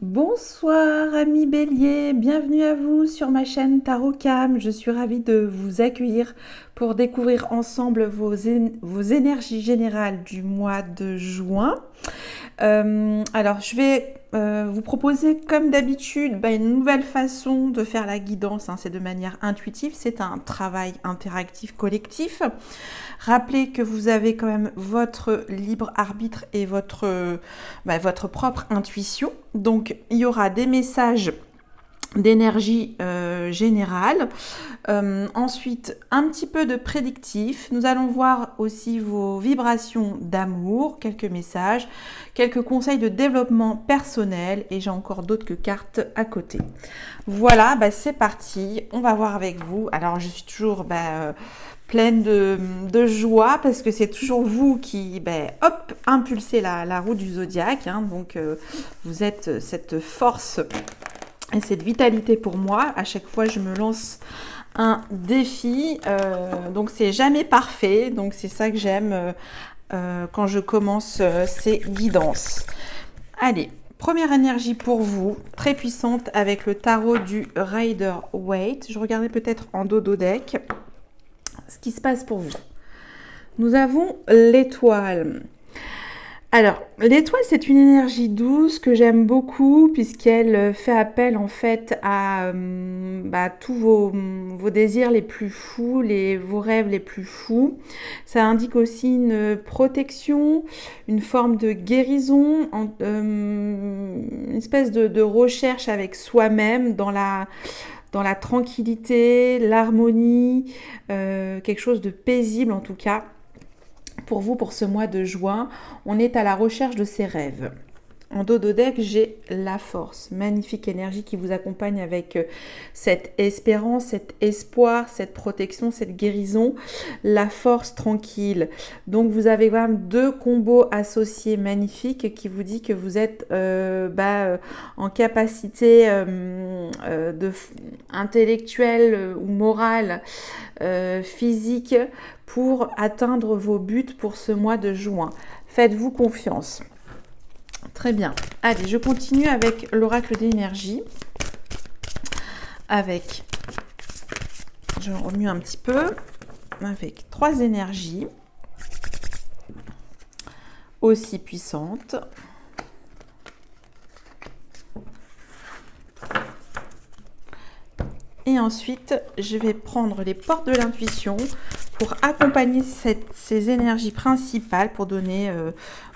Bonsoir amis béliers, bienvenue à vous sur ma chaîne Tarot Cam. Je suis ravie de vous accueillir pour découvrir ensemble vos énergies générales du mois de juin. Alors je vais vous proposer comme d'habitude une nouvelle façon de faire la guidance, c'est de manière intuitive, c'est un travail interactif collectif. Rappelez que vous avez quand même votre libre arbitre et votre propre intuition. Donc il y aura des messages d'énergie générale. Ensuite, un petit peu de prédictif. Nous allons voir aussi vos vibrations d'amour, quelques messages, quelques conseils de développement personnel et j'ai encore d'autres cartes à côté. Voilà, c'est parti. On va voir avec vous. Alors, je suis toujours pleine de joie parce que c'est toujours vous qui, impulsez la roue du zodiaque. Donc, vous êtes cette force et cette vitalité pour moi. À chaque fois, je me lance un défi. Donc, c'est jamais parfait. Donc, c'est ça que j'aime quand je commence ces guidances. Allez, première énergie pour vous, très puissante avec le tarot du Rider-Waite. Je regardais peut-être en dodo deck ce qui se passe pour vous. Nous avons l'étoile. Alors, l'étoile, c'est une énergie douce que j'aime beaucoup puisqu'elle fait appel en fait à tous vos désirs les plus fous, vos rêves les plus fous. Ça indique aussi une protection, une forme de guérison, une espèce de recherche avec soi-même dans la tranquillité, l'harmonie, quelque chose de paisible en tout cas. Pour vous, pour ce mois de juin, on est à la recherche de ses rêves. En dodo deck, j'ai la force, magnifique énergie qui vous accompagne avec cette espérance, cet espoir, cette protection, cette guérison, la force tranquille. Donc vous avez quand même deux combos associés magnifiques qui vous dit que vous êtes en capacité intellectuelle ou morale, physique pour atteindre vos buts pour ce mois de juin. Faites-vous confiance. Très bien. Allez, je continue avec l'oracle d'énergie. Je remue un petit peu. Avec 3 énergies. Aussi puissantes. Et ensuite, je vais prendre les portes de l'intuition pour accompagner ces énergies principales pour donner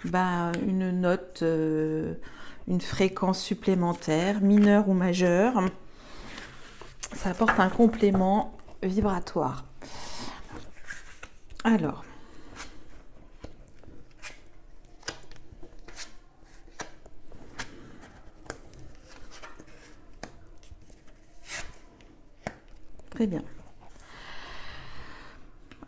une note, une fréquence supplémentaire, mineure ou majeure. Ça apporte un complément vibratoire. Alors, très bien.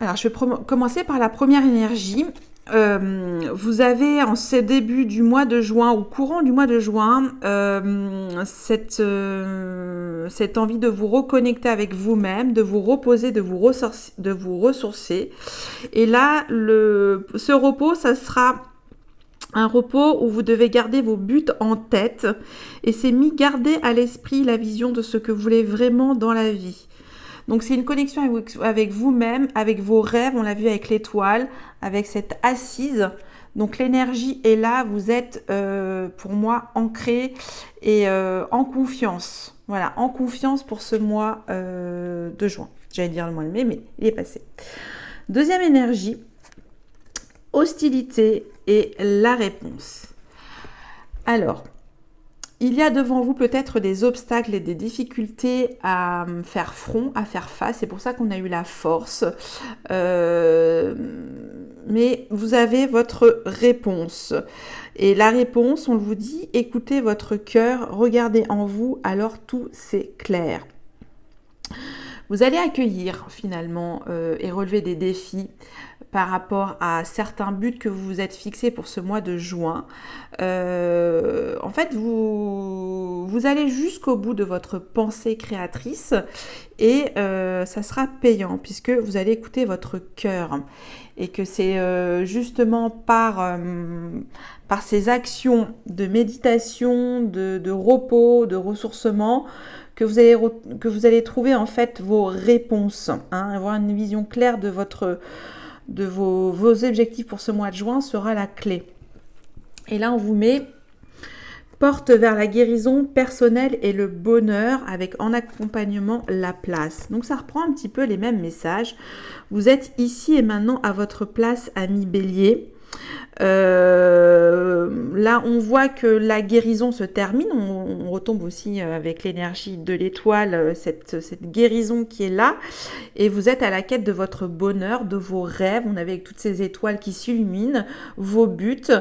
Alors, je vais commencer par la première énergie. Vous avez en ce début du mois de juin, au courant du mois de juin, cette envie de vous reconnecter avec vous-même, de vous reposer, de vous ressourcer. Et là, ce repos, ça sera un repos où vous devez garder vos buts en tête. Et c'est garder à l'esprit la vision de ce que vous voulez vraiment dans la vie. Donc c'est une connexion avec vous-même, avec vos rêves, on l'a vu avec l'étoile, avec cette assise. Donc l'énergie est là, vous êtes pour moi ancré et en confiance. Voilà, en confiance pour ce mois de juin. J'allais dire le mois de mai, mais il est passé. Deuxième énergie, hostilité et la réponse. Alors, il y a devant vous peut-être des obstacles et des difficultés à faire front, à faire face. C'est pour ça qu'on a eu la force. Mais vous avez votre réponse. Et la réponse, on vous dit, écoutez votre cœur, regardez en vous, alors tout c'est clair. Vous allez accueillir finalement et relever des défis par rapport à certains buts que vous vous êtes fixés pour ce mois de juin. En fait, vous vous allez jusqu'au bout de votre pensée créatrice et ça sera payant puisque vous allez écouter votre cœur et que c'est justement par ces actions de méditation, de repos, de ressourcement que vous allez trouver en fait vos réponses, hein, avoir une vision claire de vos objectifs pour ce mois de juin sera la clé. Et là, on vous met porte vers la guérison personnelle et le bonheur avec en accompagnement la place. Donc, ça reprend un petit peu les mêmes messages. Vous êtes ici et maintenant à votre place, ami Bélier. Là, on voit que la guérison se termine. On retombe aussi avec l'énergie de l'étoile, cette guérison qui est là. Et vous êtes à la quête de votre bonheur, de vos rêves. On avait avec toutes ces étoiles qui s'illuminent, vos buts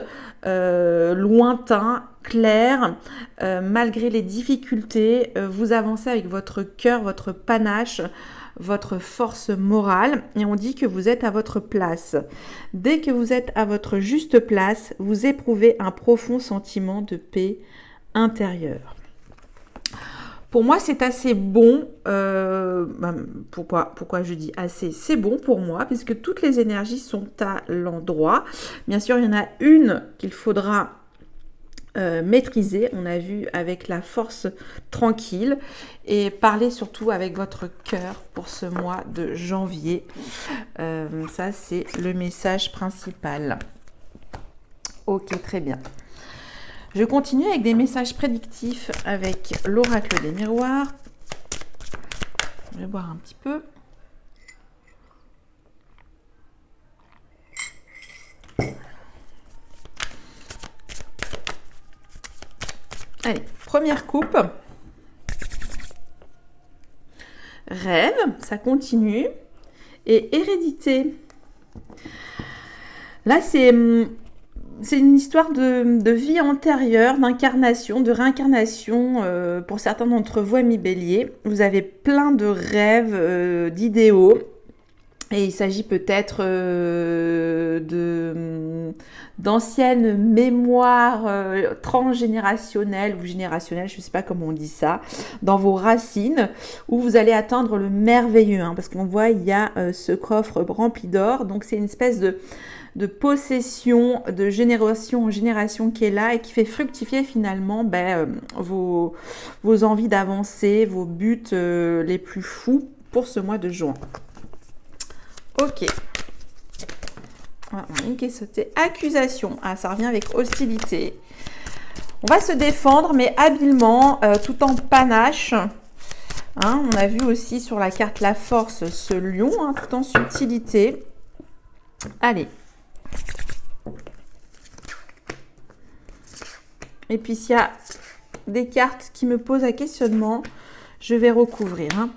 lointains, clairs. Malgré les difficultés, vous avancez avec votre cœur, votre panache, votre force morale et on dit que vous êtes à votre place. Dès que vous êtes à votre juste place, vous éprouvez un profond sentiment de paix intérieure. Pour moi, c'est assez bon. Pourquoi je dis assez? C'est bon pour moi puisque toutes les énergies sont à l'endroit. Bien sûr, il y en a une qu'il faudra maîtriser, on a vu avec la force tranquille et parler surtout avec votre cœur pour ce mois de janvier. Ça, c'est le message principal. Ok, très bien. Je continue avec des messages prédictifs avec l'oracle des miroirs. Je vais boire un petit peu. Allez, première coupe. Rêve, ça continue. Et hérédité. Là, c'est une histoire de vie antérieure, d'incarnation, de réincarnation. Pour certains d'entre vous, amis Bélier, vous avez plein de rêves, d'idéaux. Et il s'agit peut-être d'anciennes mémoires transgénérationnelles ou générationnelles, je ne sais pas comment on dit ça, dans vos racines, où vous allez atteindre le merveilleux. Hein, parce qu'on voit, il y a ce coffre rempli d'or. Donc, c'est une espèce de possession de génération en génération qui est là et qui fait fructifier finalement vos envies d'avancer, vos buts les plus fous pour ce mois de juin. Ok. Voilà, une qui est sautée. Accusation. Ah, ça revient avec hostilité. On va se défendre, mais habilement, tout en panache. Hein, on a vu aussi sur la carte la force ce lion, hein, tout en subtilité. Allez. Et puis, s'il y a des cartes qui me posent un questionnement, je vais recouvrir. Hein.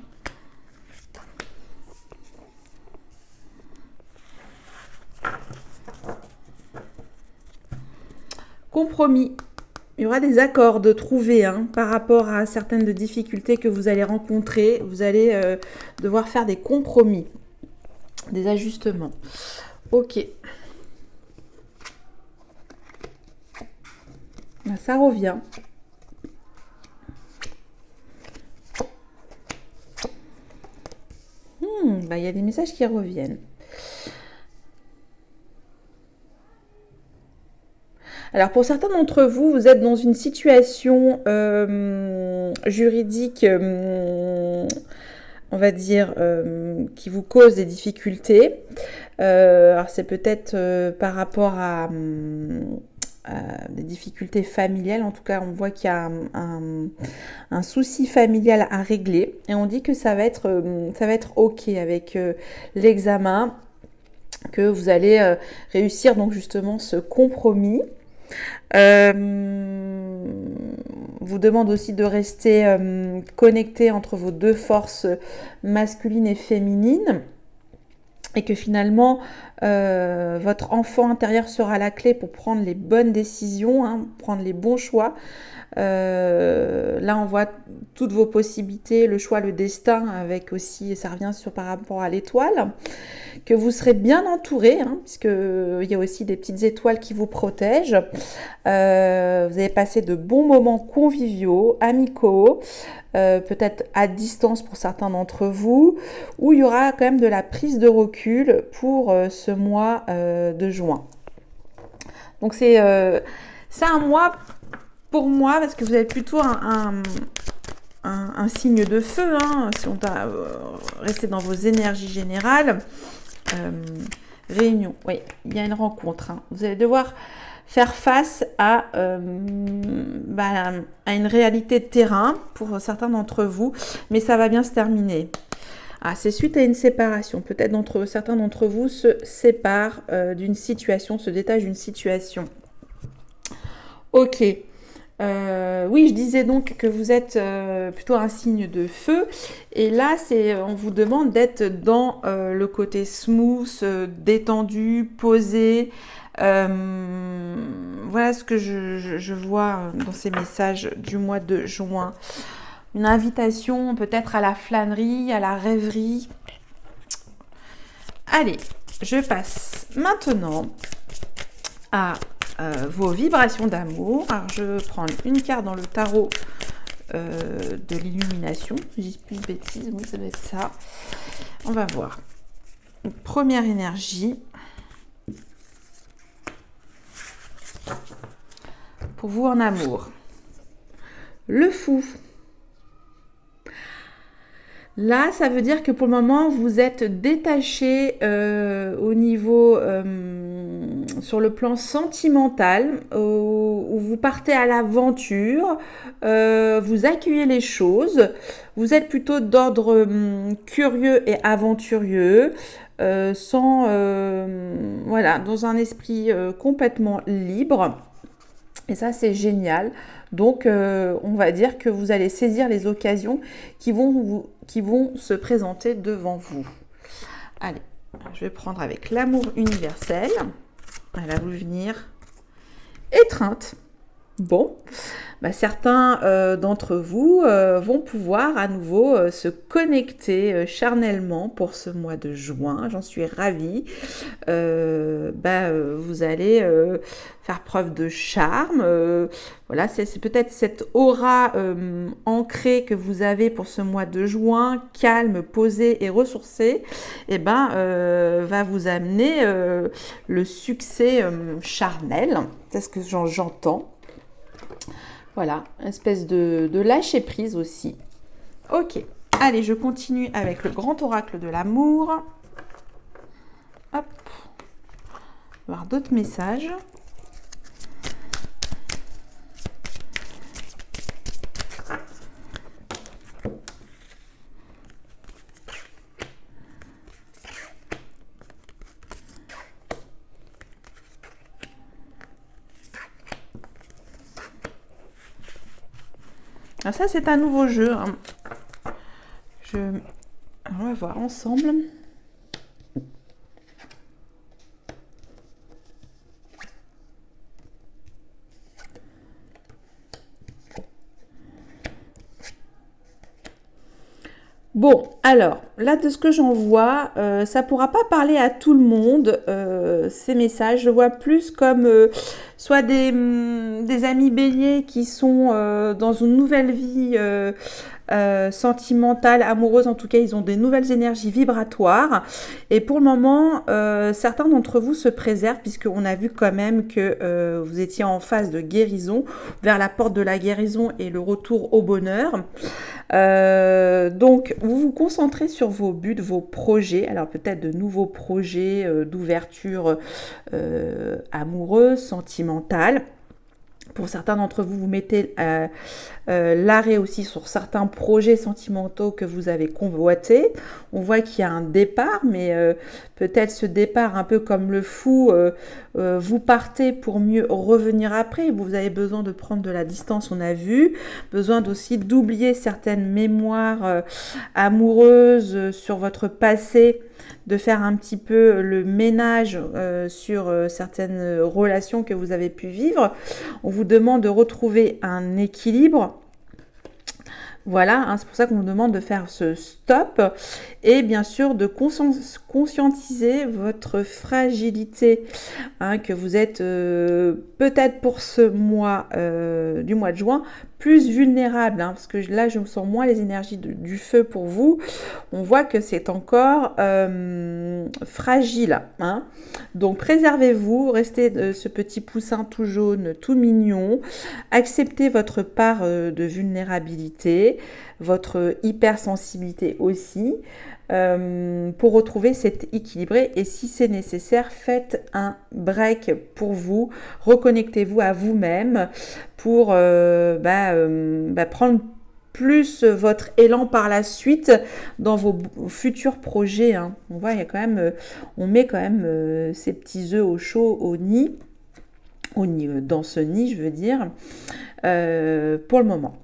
Compromis. Il y aura des accords de trouver par rapport à certaines difficultés que vous allez rencontrer. Vous allez devoir faire des compromis, des ajustements. Ok. Ça revient. Il y a des messages qui reviennent. Alors, pour certains d'entre vous, vous êtes dans une situation juridique, on va dire, qui vous cause des difficultés. Alors, c'est peut-être par rapport à des difficultés familiales. En tout cas, on voit qu'il y a un souci familial à régler. Et on dit que ça va être OK avec l'examen, que vous allez réussir donc justement ce compromis. Vous demande aussi de rester connecté entre vos deux forces masculines et féminines et que finalement Votre enfant intérieur sera la clé pour prendre les bonnes décisions, hein, prendre les bons choix. Là, on voit toutes vos possibilités, le choix, le destin, avec aussi, ça revient par rapport à l'étoile, que vous serez bien entouré, hein, puisqu'il y a aussi des petites étoiles qui vous protègent. Vous avez passé de bons moments conviviaux, amicaux, peut-être à distance pour certains d'entre vous, où il y aura quand même de la prise de recul pour ce mois de juin. Donc c'est un mois pour moi, parce que vous avez plutôt un signe de feu, hein, si on doit rester dans vos énergies générales. Réunion, oui, il y a une rencontre. Hein. Vous allez devoir faire face à une réalité de terrain pour certains d'entre vous, mais ça va bien se terminer. Ah, c'est suite à une séparation. Peut-être certains d'entre vous se séparent d'une situation, se détachent d'une situation. Ok. Oui, je disais donc que vous êtes plutôt un signe de feu. Et là, on vous demande d'être dans le côté smooth, détendu, posé. Voilà ce que je vois dans ces messages du mois de juin. Une invitation peut-être à la flânerie, à la rêverie. Allez, je passe maintenant à vos vibrations d'amour. Alors, je vais prendre une carte dans le tarot de l'illumination. Je dis plus de bêtises, oui, ça doit être ça. On va voir. Première énergie. Pour vous en amour. Le fou. Là, ça veut dire que pour le moment, vous êtes détaché au niveau, sur le plan sentimental, où vous partez à l'aventure, vous accueillez les choses, vous êtes plutôt d'ordre curieux et aventurieux, dans un esprit complètement libre. Et ça, c'est génial. Donc, on va dire que vous allez saisir les occasions qui vont se présenter devant vous. Allez, je vais prendre avec l'amour universel. Elle va vous venir étreinte. Bon, certains d'entre vous vont pouvoir à nouveau se connecter charnellement pour ce mois de juin. J'en suis ravie. Vous allez faire preuve de charme. Voilà, c'est peut-être cette aura ancrée que vous avez pour ce mois de juin, calme, posé et ressourcé, va vous amener le succès charnel. C'est ce que j'entends. Voilà, espèce de lâcher prise aussi. Ok, allez, je continue avec le grand oracle de l'amour. Hop, on va voir d'autres messages. Alors ça, c'est un nouveau jeu. Hein. On va voir ensemble. Bon, alors, là, de ce que j'en vois, ça ne pourra pas parler à tout le monde, ces messages. Je vois plus comme soit des amis béliers qui sont dans une nouvelle vie sentimentale, amoureuse. En tout cas, ils ont des nouvelles énergies vibratoires. Et pour le moment, certains d'entre vous se préservent, puisqu'on a vu quand même que vous étiez en phase de guérison, vers la porte de la guérison et le retour au bonheur. Donc, vous vous concentrez sur vos buts, vos projets. Alors, peut-être de nouveaux projets d'ouverture amoureuse, sentimentale. Pour certains d'entre vous, vous mettez l'arrêt aussi sur certains projets sentimentaux que vous avez convoités. On voit qu'il y a un départ, mais peut-être ce départ un peu comme le fou, vous partez pour mieux revenir après. Vous avez besoin de prendre de la distance, on a vu. Besoin aussi d'oublier certaines mémoires amoureuses sur votre passé de faire un petit peu le ménage sur certaines relations que vous avez pu vivre. On vous demande de retrouver un équilibre. Voilà, hein, c'est pour ça qu'on vous demande de faire ce stop et bien sûr de conscientiser votre fragilité, hein, que vous êtes peut-être pour ce mois du mois de juin plus vulnérable, hein, parce que là je me sens moins les énergies du feu pour vous. On voit que c'est encore fragile, hein. Donc préservez-vous, restez ce petit poussin tout jaune, tout mignon, acceptez votre part de vulnérabilité, votre hypersensibilité aussi, pour retrouver cet équilibré. Et si c'est nécessaire, faites un break pour vous, reconnectez-vous à vous-même pour prendre plus votre élan par la suite dans vos futurs projets, hein. On voit, il y a quand même, on met quand même ces petits œufs au chaud au nid, dans ce nid, je veux dire, pour le moment.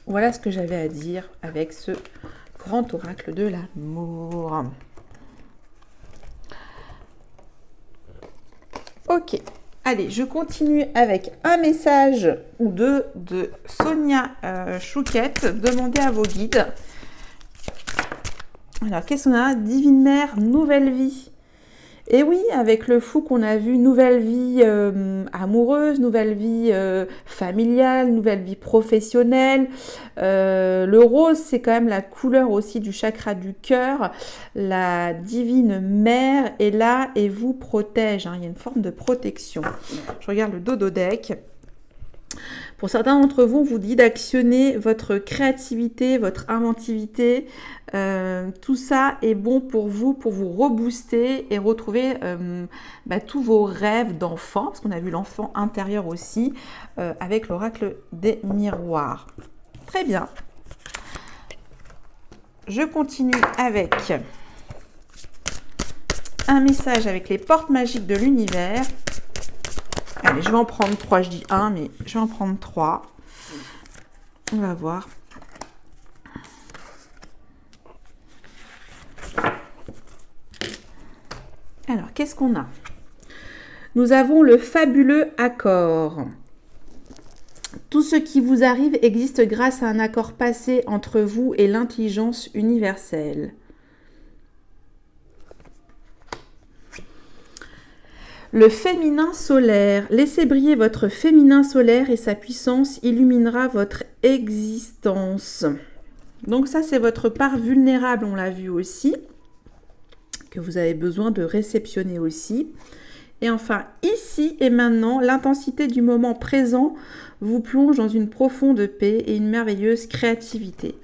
Voilà ce que j'avais à dire avec ce grand oracle de l'amour. Ok, allez, je continue avec un message ou deux de Sonia Chouquette. Demandez à vos guides. Alors, qu'est-ce qu'on a? Divine Mère, nouvelle vie. Et oui, avec le fou qu'on a vu, nouvelle vie amoureuse, nouvelle vie familiale, nouvelle vie professionnelle. Le rose, c'est quand même la couleur aussi du chakra du cœur. La divine mère est là et vous protège, hein. Il y a une forme de protection. Je regarde le dodo deck. Pour certains d'entre vous, on vous dit d'actionner votre créativité, votre inventivité. Tout ça est bon pour vous rebooster et retrouver tous vos rêves d'enfant, parce qu'on a vu l'enfant intérieur aussi, avec l'oracle des miroirs. Très bien. Je continue avec un message avec les portes magiques de l'univers. Allez, je vais en prendre 3, je dis 1, mais je vais en prendre 3. On va voir. Alors, qu'est-ce qu'on a? Nous avons le fabuleux accord. Tout ce qui vous arrive existe grâce à un accord passé entre vous et l'intelligence universelle. Le féminin solaire. Laissez briller votre féminin solaire et sa puissance illuminera votre existence. Donc ça, c'est votre part vulnérable, on l'a vu aussi, que vous avez besoin de réceptionner aussi. Et enfin, ici et maintenant, l'intensité du moment présent vous plonge dans une profonde paix et une merveilleuse créativité.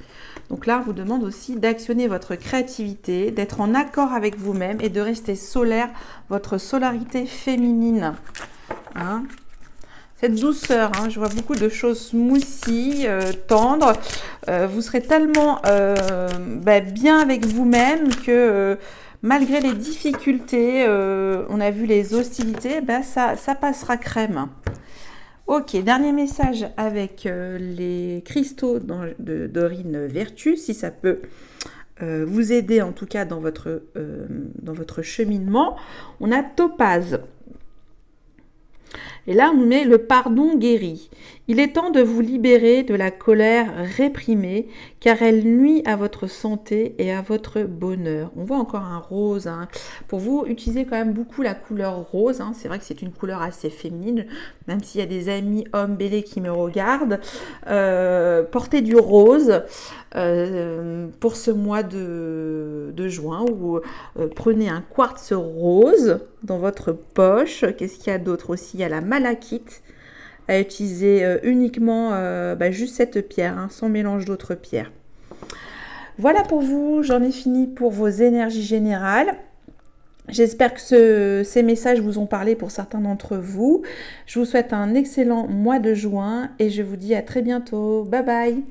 Donc là, on vous demande aussi d'actionner votre créativité, d'être en accord avec vous-même et de rester solaire, votre solarité féminine. Hein, cette douceur, hein, je vois beaucoup de choses smoothie, tendres. Vous serez tellement bien avec vous-même que malgré les difficultés, on a vu les hostilités, ça passera crème. Ok, dernier message avec les cristaux de Dorine Vertu, si ça peut vous aider en tout cas dans votre cheminement. On a Topaze. Et là, on nous met le pardon guéri. Il est temps de vous libérer de la colère réprimée, car elle nuit à votre santé et à votre bonheur. On voit encore un rose. Hein. Pour vous, utilisez quand même beaucoup la couleur rose. Hein. C'est vrai que c'est une couleur assez féminine, même s'il y a des amis hommes bélés qui me regardent. Portez du rose pour ce mois de juin, ou prenez un quartz rose dans votre poche. Qu'est-ce qu'il y a d'autre aussi? Il y a la malachite à utiliser uniquement juste cette pierre, hein, sans mélange d'autres pierres. Voilà pour vous, j'en ai fini pour vos énergies générales. J'espère que ces messages vous ont parlé pour certains d'entre vous. Je vous souhaite un excellent mois de juin et je vous dis à très bientôt. Bye bye!